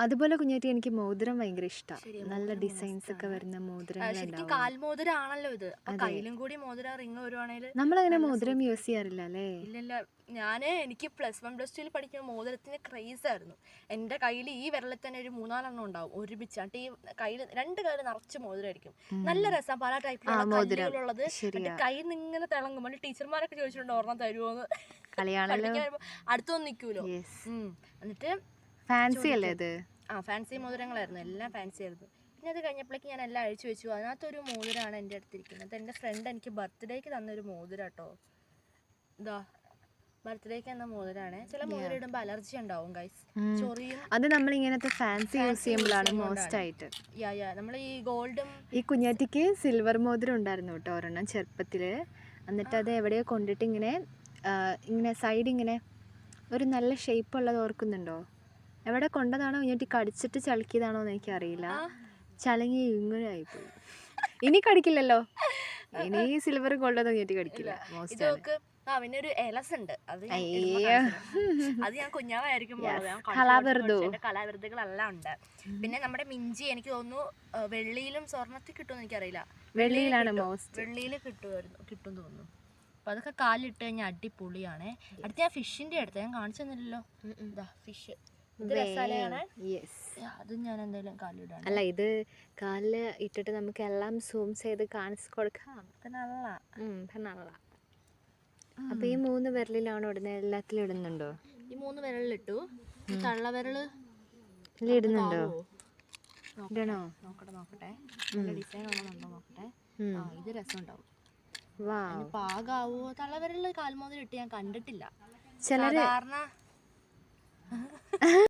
അതുപോലെ കുഞ്ഞേറ്റി എനിക്ക് മോതിരം ഭയങ്കര ഇഷ്ടമാണ്. നല്ല ഡിസൈൻസ് ഒക്കെ വരുന്ന മോതിരങ്ങളുണ്ടാവും. കാൽമോതിരാണല്ലോ ഇത്. കയ്യിലും കൂടി മോതിരം റിങ് വരുവാണെങ്കിൽ നമ്മളങ്ങനെ മോതിരം യൂസ് ചെയ്യാറില്ല അല്ലേ? ഇല്ലല്ല. എനിക്ക് +1 +2 പഠിക്കുമ്പോൾ മോതിരത്തിന് ക്രേസ് ആയിരുന്നു. എൻ്റെ കയ്യിൽ ഈ വിരലിൽ തന്നെ ഒരു 3-4 ഉണ്ടാവും ഒരുമിച്ച്. എന്നിട്ട് ഈ കയ്യിൽ 2 കയ്യിൽ നിറച്ച് മോതിരമായിരിക്കും. നല്ല രസം. പല ടൈപ്പിലുള്ള മോതിരങ്ങളുള്ളത്. കയ്യിൽ നിന്ന് ഇങ്ങനെ തിളങ്ങും. ടീച്ചർമാരൊക്കെ ചോദിച്ചിട്ടുണ്ട് ഓർമ്മ തരുമോന്ന്. അടുത്തൊന്നും നിൽക്കൂലോ. എന്നിട്ട് ഫാൻസി അല്ലേ ഇത്? ഫാൻസി മോതിരങ്ങളായിരുന്നു. എല്ലാം ഫാൻസി ആയിരുന്നു. പിന്നെ അത് കഴിഞ്ഞപ്പോഴേക്ക് ഞാൻ എല്ലാം അഴിച്ചു വെച്ചു. അതിനകത്തൊരു മോതിരമാണ് എൻ്റെ അടുത്തിരിക്കുന്നത്. എൻ്റെ ഫ്രണ്ട് എനിക്ക് ബർത്ത്ഡേക്ക് തന്നൊരു മോതിരം കേട്ടോ. ഇതാ ബർത്ത്ഡേക്ക് തന്ന മോതിരാണ്. ചില മോതിരം ഇടുമ്പോൾ അലർജി ഉണ്ടാവും ഗൈസ്. ചൊറിയും. അത് നമ്മൾ ഇങ്ങനത്തെ ഫാൻസി യൂസ് ചെയ്യുമ്പോഴാണ് മോസ്റ്റ് ആയിട്ട്. നമ്മൾ ഈ ഗോൾഡും ഈ കുഞ്ഞാറ്റിക്ക് സിൽവർ മോതിരം ഉണ്ടായിരുന്നു കേട്ടോ ഒരെണ്ണം ചെറുപ്പത്തിൽ. എന്നിട്ട് അത് എവിടെയോ കൊണ്ടിട്ട് ഇങ്ങനെ സൈഡ് ഇങ്ങനെ ഒരു നല്ല ഷേപ്പ് ഉള്ളത് ഓർക്കുന്നുണ്ടോ? എവിടെ കൊണ്ടതാണോ കുഞ്ഞാറ്റി കടിച്ചിട്ട് ചളുക്കിയതാണോ എന്ന് എനിക്കറിയില്ല. ചളങ്ങി ഇങ്ങനെ ആയിപ്പോയി. ഇനി കടിക്കില്ലല്ലോ. ഇനി സിൽവർ ഗോൾഡ് കുഞ്ഞാറ്റി കടിക്കില്ല. പിന്നെ ഒരു എലസ് ഉണ്ട്. അത് ഞാൻ കുഞ്ഞാവായിരിക്കും കലാവിരുദ്ധകളെല്ലാം ഉണ്ട്. പിന്നെ നമ്മുടെ മിഞ്ചി എനിക്ക് തോന്നുന്നു വെള്ളിയിലും സ്വർണ്ണത്തിൽ കിട്ടുമെന്ന് എനിക്കറിയില്ല. വെള്ളിയിൽ കിട്ടും തോന്നുന്നു. അപ്പൊ അതൊക്കെ കാലിട്ട് കഴിഞ്ഞാൽ അടിപൊളിയാണേ. അടുത്ത് ഞാൻ ഫിഷിന്റെ അടുത്ത് ഞാൻ കാണിച്ചു തന്നില്ലല്ലോ. ഫിഷ് അത് ഞാൻ എന്തായാലും കാലിടാം. അല്ല ഇത് കാലില് ഇട്ടിട്ട് നമുക്ക് എല്ലാം സൂം ചെയ്ത് കാണിച്ചു കൊടുക്കാം. അപ്പൊ ഈ 3 വിരലിലാണോ ഇടുന്നത്? എല്ലാത്തിലും ഇടുന്നുണ്ടോ? ഈ 3 വിരലിലിട്ടു. തള്ളവിരല് ഇടുന്നുണ്ടോ? ഇടണോ? നോക്കട്ടെ. ഡിസൈൻ ഉള്ളതുണ്ടോ നോക്കട്ടെ. ഇത് രസം ഉണ്ടാവും. പാകാവോ? തള്ളവിരലിൽ കാൽമോതിരം ഇട്ട് ഞാൻ കണ്ടിട്ടില്ല. സാധാരണ